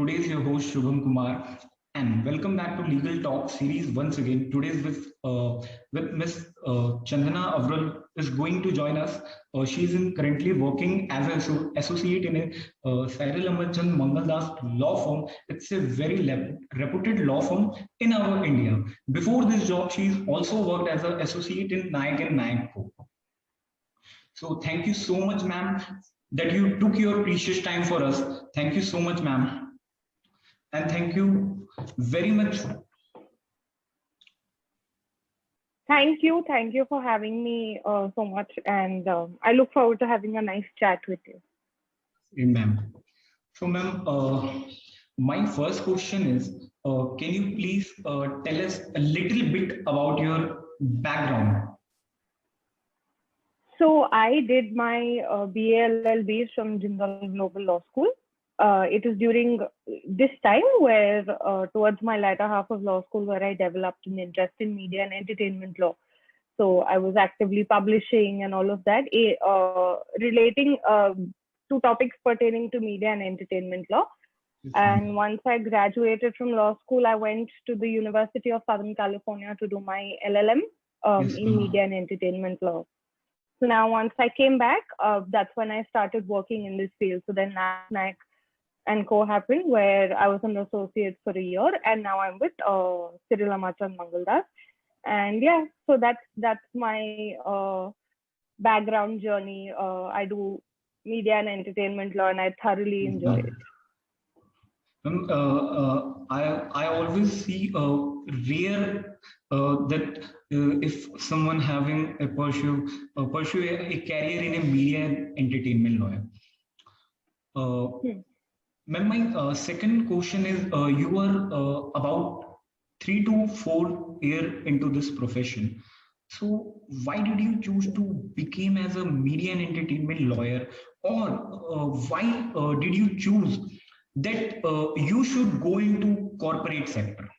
Today is your host Shubham Kumar, and welcome back to Legal Talk series once again. Today's with Miss Chandana Arval is going to join us. She is currently working as an associate in a Cyril Amarchand Mangaldas law firm. It's a very reputed law firm in our India. Before this job, she's also worked as an associate in Nayak and Nayak Co. So thank you so much, ma'am, that you took your precious time for us. Thank you so much, ma'am. And thank you very much. Thank you for having me so much, and I look forward to having a nice chat with you. Ma'am. So, ma'am, my first question is, can you please tell us a little bit about your background? So I did my BA LLBs from Jindal Global Law School. It is during this time where towards my latter half of law school where I developed an interest in media and entertainment law. So I was actively publishing and all of that, relating to topics pertaining to media and entertainment law. And once I graduated from law school, I went to the University of Southern California to do my LLM in media and entertainment law. So now once I came back, that's when I started working in this field. So then Nayak and Co happened, where I was an associate for a year, and now I'm with Cyril Amarchand Mangaldas. And yeah, so that's my background journey. I do media and entertainment law, and I thoroughly enjoy it. I always see rare that if someone having pursue a career in a media and entertainment lawyer. Ma'am, my second question is, you are about 3 to 4 years into this profession. So why did you choose to become as a media and entertainment lawyer, or why did you choose that you should go into corporate sector?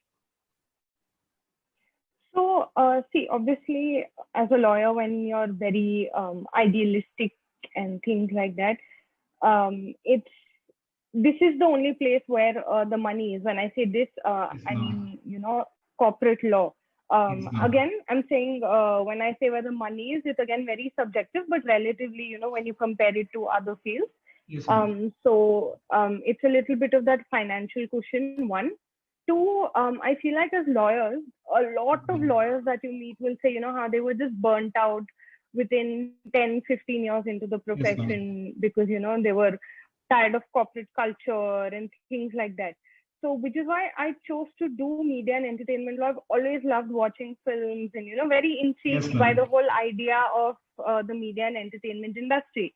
So see, obviously, as a lawyer, when you're very idealistic and things like that, this is the only place where the money is. When I say this, I mean, corporate law. Again, I'm saying when I say where the money is, it's again very subjective, but relatively, when you compare it to other fields. Yes, so it's a little bit of that financial cushion, one. Two, I feel like as lawyers, a lot of lawyers that you meet will say, how they were just burnt out within 10, 15 years into the profession because, they were tired of corporate culture and things like that. So which is why I chose to do media and entertainment law. I've always loved watching films and, very intrigued by the whole idea of the media and entertainment industry.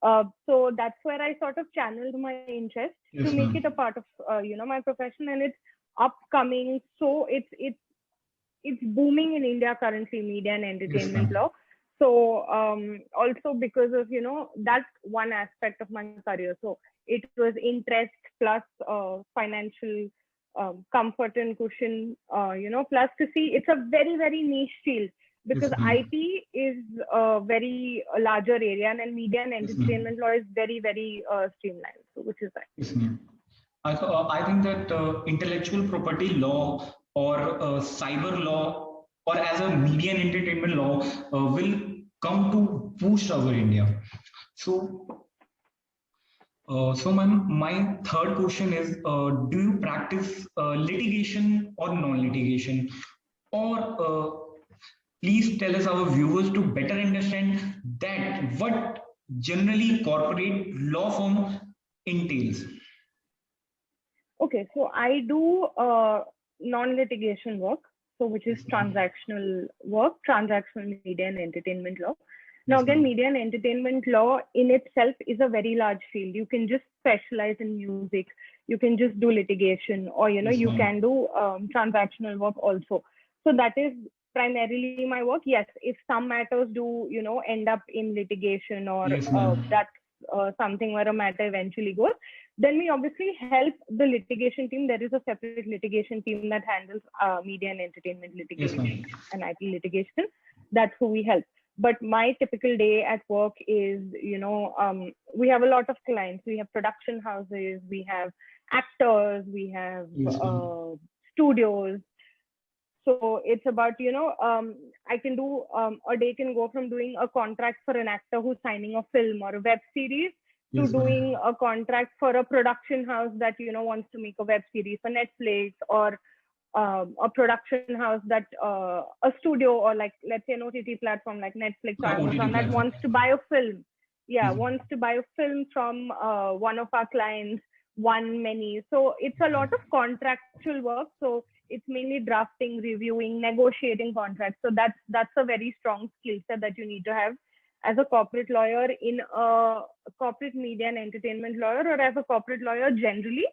So that's where I sort of channeled my interest to make it a part of, my profession, and it's upcoming. So it's booming in India currently, media and entertainment law. So also because of, that's one aspect of my career. So it was interest plus financial comfort and cushion, plus to see it's a very, very niche field because IP is a very larger area and media and entertainment law is very, very streamlined. So which is that. Yes, I think that intellectual property law or cyber law or as a media and entertainment law will come to boost our India. So, ma'am, my third question is, do you practice litigation or non-litigation? Or please tell us, our viewers, to better understand that what generally corporate law firm entails. Okay, so I do non-litigation work, so which is transactional work, transactional media and entertainment law. Now again, media and entertainment law in itself is a very large field. You can just specialize in music, you can just do litigation, or you can do transactional work also. So that is primarily my work. Yes, if some matters do end up in litigation, or that's something where a matter eventually goes, then we obviously help the litigation team. There is a separate litigation team that handles media and entertainment litigation and IP litigation. That's who we help. But my typical day at work is, we have a lot of clients. We have production houses, we have actors, we have Yes, ma'am. studios. So it's about, I can do, a day can go from doing a contract for an actor who's signing a film or a web series to Yes, doing ma'am. a contract for a production house that, wants to make a web series for Netflix, or a production house that, a studio, or like, let's say an OTT platform like Netflix or OTT Amazon that platform. wants to buy a film. Yeah, Yes, wants to buy a film from one of our clients, one many. So it's a lot of contractual work. So it's mainly drafting, reviewing, negotiating contracts. So that's a very strong skill set that you need to have as a corporate lawyer, in a corporate media and entertainment lawyer, or as a corporate lawyer generally.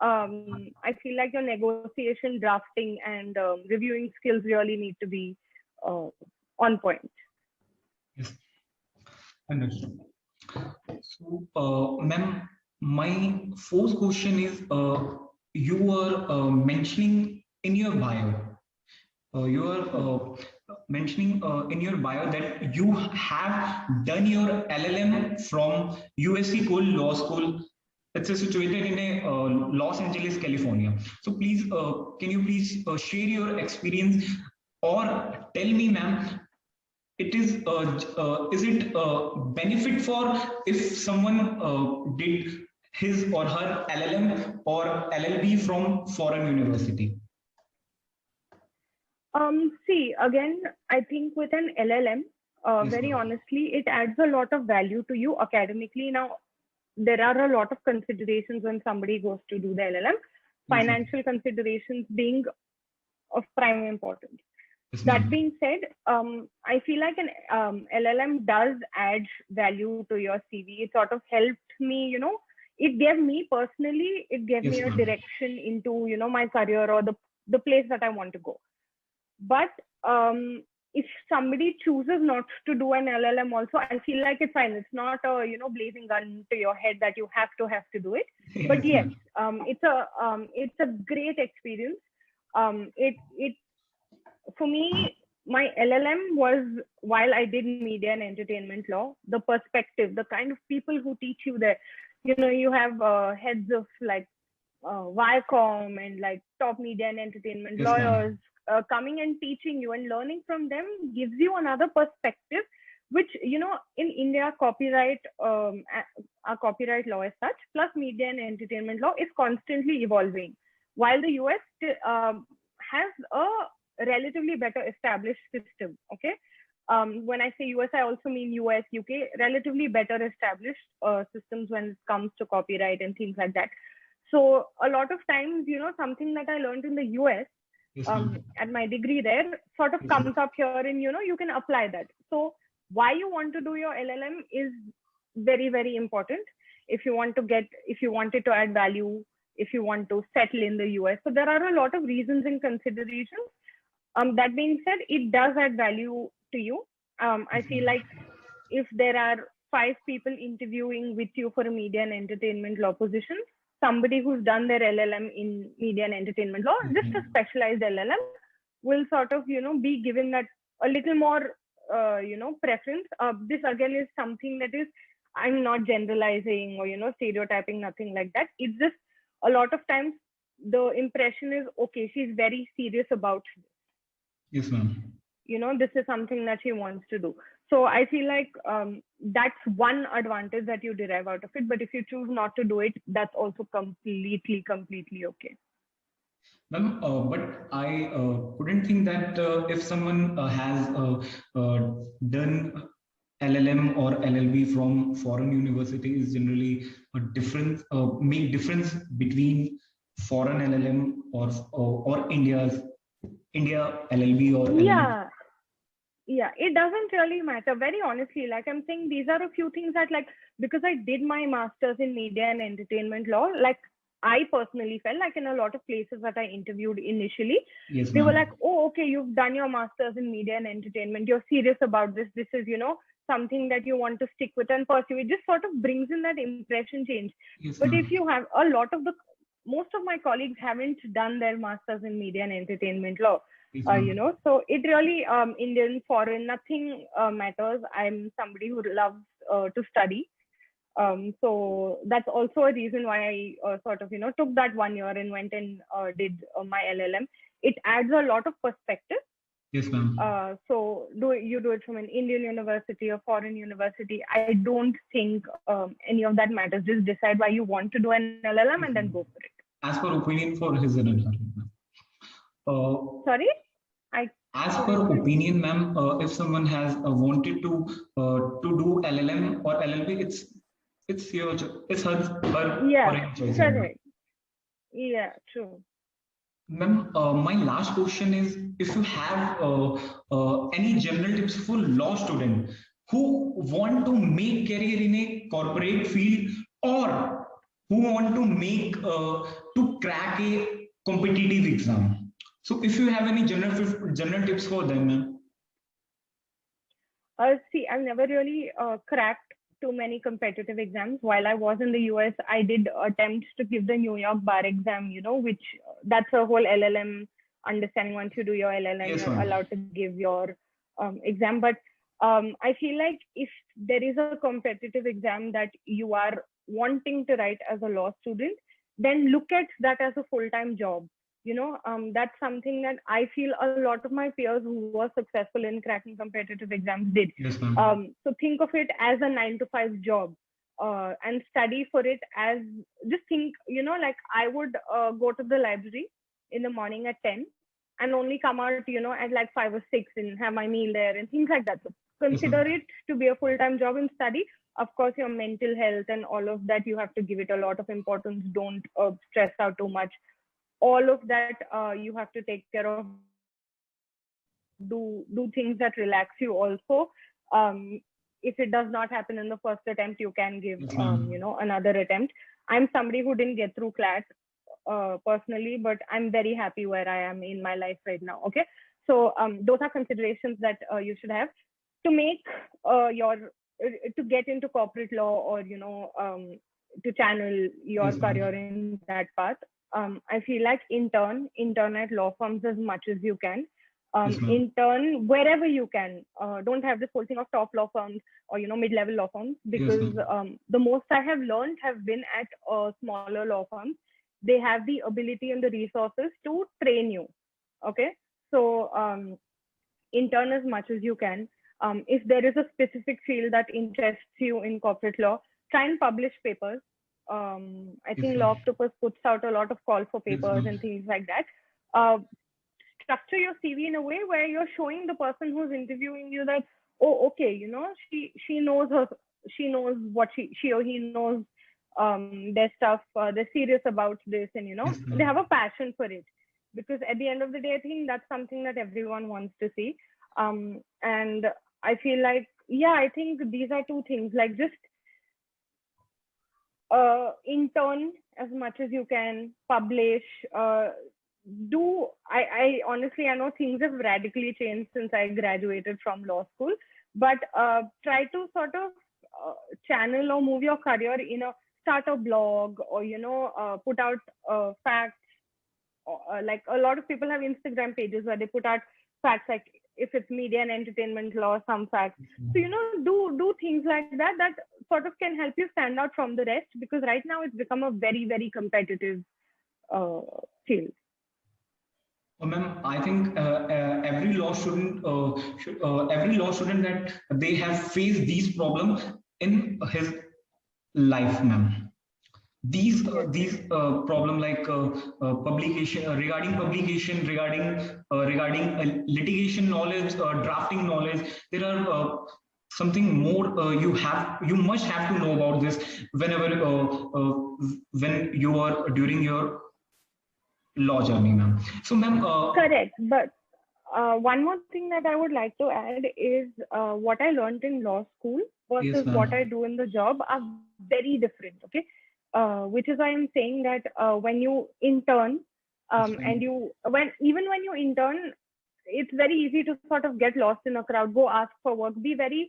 I feel like your negotiation, drafting, and reviewing skills really need to be uh, on point. yes, understood. So, ma'am, my fourth question is, you were mentioning in your bio, you are mentioning in your bio that you have done your LLM from USC Cole Law School. It's situated in a Los Angeles, California. So please, can you please share your experience, or tell me, ma'am, is it benefit for if someone did his or her LLM or LLB from foreign university? See, again, I think with an LLM, Yes, very ma'am. honestly, it adds a lot of value to you academically. Now, there are a lot of considerations when somebody goes to do the LLM, Yes, ma'am. financial considerations being of prime importance. Yes, That ma'am. being said, I feel like an LLM does add value to your CV. It sort of helped me, it gave me personally, it gave me Yes, a ma'am. direction into, my career, or the place that I want to go. But if somebody chooses not to do an LLM also, I feel like it's fine. It's not a, blazing gun to your head that you have to do it. But Yes, yes, ma'am. it's a great experience. It for me, my LLM was, while I did media and entertainment law, the perspective, the kind of people who teach you there. You have heads of like Viacom and like top media and entertainment Yes, lawyers ma'am. coming and teaching you, and learning from them gives you another perspective, which, in India, our copyright law as such, plus media and entertainment law, is constantly evolving. While the US has a relatively better established system, okay? When I say US, I also mean US, UK, relatively better established systems when it comes to copyright and things like that. So a lot of times, something that I learned in the US Yes, ma'am. at my degree there sort of Yes, comes ma'am. up here, and, you can apply that. So why you want to do your LLM is very, very important. If you wanted to add value, if you want to settle in the US. So there are a lot of reasons and considerations. That being said, it does add value to you. I Yes, feel ma'am. like if there are 5 people interviewing with you for a media and entertainment law position, somebody who's done their LLM in media and entertainment law, Yes, just a ma'am. specialized LLM, will sort of, be given that a little more, preference. This again is something that is, I'm not generalizing or, stereotyping, nothing like that. It's just a lot of times the impression is, okay, she's very serious about Yes, ma'am. this is something that she wants to do. So I feel like that's one advantage that you derive out of it. But if you choose not to do it, that's also completely okay. Ma'am, but I couldn't think that if someone has done LLM or LLB from foreign university is generally a difference, make difference between foreign LLM or India LLB or LLM. Yeah, it doesn't really matter, very honestly. Like I'm saying, these are a few things that, like, because I did my master's in media and entertainment law, like, I personally felt like in a lot of places that I interviewed initially, Yes, they were like, ma'am. oh, okay, you've done your master's in media and entertainment, you're serious about this, this is, something that you want to stick with and pursue. It just sort of brings in that impression change. Yes, But if ma'am. you have most of my colleagues haven't done their master's in media and entertainment law. Yes, ma'am. So it really, Indian, foreign, nothing matters. I'm somebody who loves to study. So that's also a reason why I sort of, took that 1 year and went and did my LLM. It adds a lot of perspective. Yes, ma'am. So do it from an Indian university or foreign university? I don't think any of that matters. Just decide why you want to do an LLM and then go for it. As per opinion for his LLM. Sorry? As per opinion, ma'am, if someone has wanted to do LLM or LLB, it's your it's her yeah, or her choice. correct. Yeah, true. Ma'am, my last question is, if you have any general tips for law student who want to make career in a corporate field or who want to make to crack a competitive exam. So if you have any general tips for them, ma'am. See, I've never really cracked too many competitive exams. While I was in the US, I did attempt to give the New York bar exam, which that's a whole LLM understanding. Once you do your LLM, Yes, you're ma'am. allowed to give your exam. But I feel like if there is a competitive exam that you are wanting to write as a law student, then look at that as a full-time job. That's something that I feel a lot of my peers who were successful in cracking competitive exams did. Yes, ma'am. So think of it as a 9-to-5 job and study for it as, just think, like I would go to the library in the morning at 10 and only come out, at like 5 or 6 and have my meal there and things like that. So consider it to be a full-time job and study. Of course, your mental health and all of that, you have to give it a lot of importance. Don't stress out too much. All of that you have to take care of. Do things that relax you also. If it does not happen in the first attempt, you can give another attempt. I'm somebody who didn't get through CLAT personally, but I'm very happy where I am in my life right now. Okay, so those are considerations that you should have to make to get into corporate law or to channel your career in that path. I feel like intern at law firms as much as you can. Intern wherever you can. Don't have this whole thing of top law firms or mid-level law firms, because the most I have learned have been at smaller law firms. They have the ability and the resources to train you. Okay, so intern as much as you can. If there is a specific field that interests you in corporate law, try and publish papers. I think Law Octopus puts out a lot of call for papers and things like that. Structure your CV in a way where you're showing the person who's interviewing you that, oh, okay, she knows what she or he knows their stuff. They're serious about this, and they have a passion for it. Because at the end of the day, I think that's something that everyone wants to see. And I feel like, I think these are two things. Like, just intern as much as you can, publish. I honestly, I know things have radically changed since I graduated from law school, but try to sort of channel or move your career start a blog or put out facts. Like a lot of people have Instagram pages where they put out facts, like if it's media and entertainment law, some facts. So do things like that sort of can help you stand out from the rest, because right now it's become a very, very competitive field. Ma'am, I think every law student that they have faced these problems in his life, ma'am. These problem like publication, regarding litigation knowledge, drafting knowledge. There are something more you must have to know about this whenever when you are during your law journey, ma'am. So, ma'am. Correct, but one more thing that I would like to add is what I learned in law school versus what I do in the job are very different. Okay. Which is why I'm saying that when you intern and when you intern, it's very easy to sort of get lost in a crowd, go ask for work, be very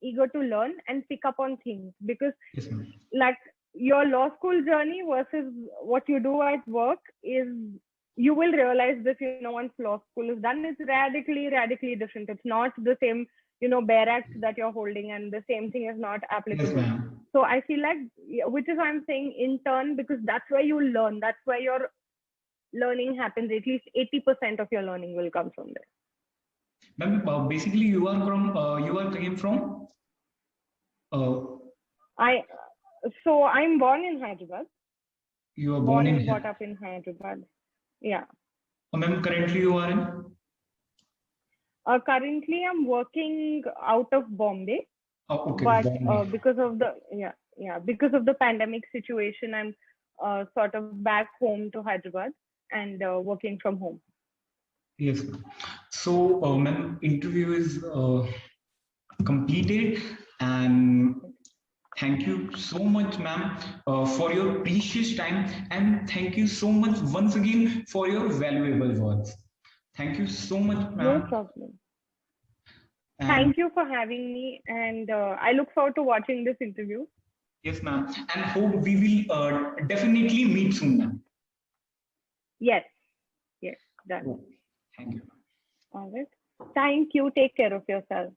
eager to learn and pick up on things, because like your law school journey versus what you do at work is, you will realize this, once law school is done, it's radically different. It's not the same, bare act that you're holding, and the same thing is not applicable. Yes, ma'am. So I feel like, which is why I'm saying intern, because that's where you learn. That's where your learning happens. At least 80% of your learning will come from there. Ma'am, basically you came from? So I'm born in Hyderabad. You are born in brought up in Hyderabad. Yeah. Ma'am, currently you are in? Currently I'm working out of Bombay. Oh, okay. But Bombay. because of the pandemic situation, I'm sort of back home to Hyderabad and working from home. Yes. So, ma'am, interview is completed, and thank you so much, ma'am, for your precious time, and thank you so much once again for your valuable words. Thank you so much, ma'am. No problem. Thank you for having me, and I look forward to watching this interview. Yes, ma'am, and hope we will definitely meet soon, ma'am. Yes, done. Oh, thank you. All right. Thank you. Take care of yourself.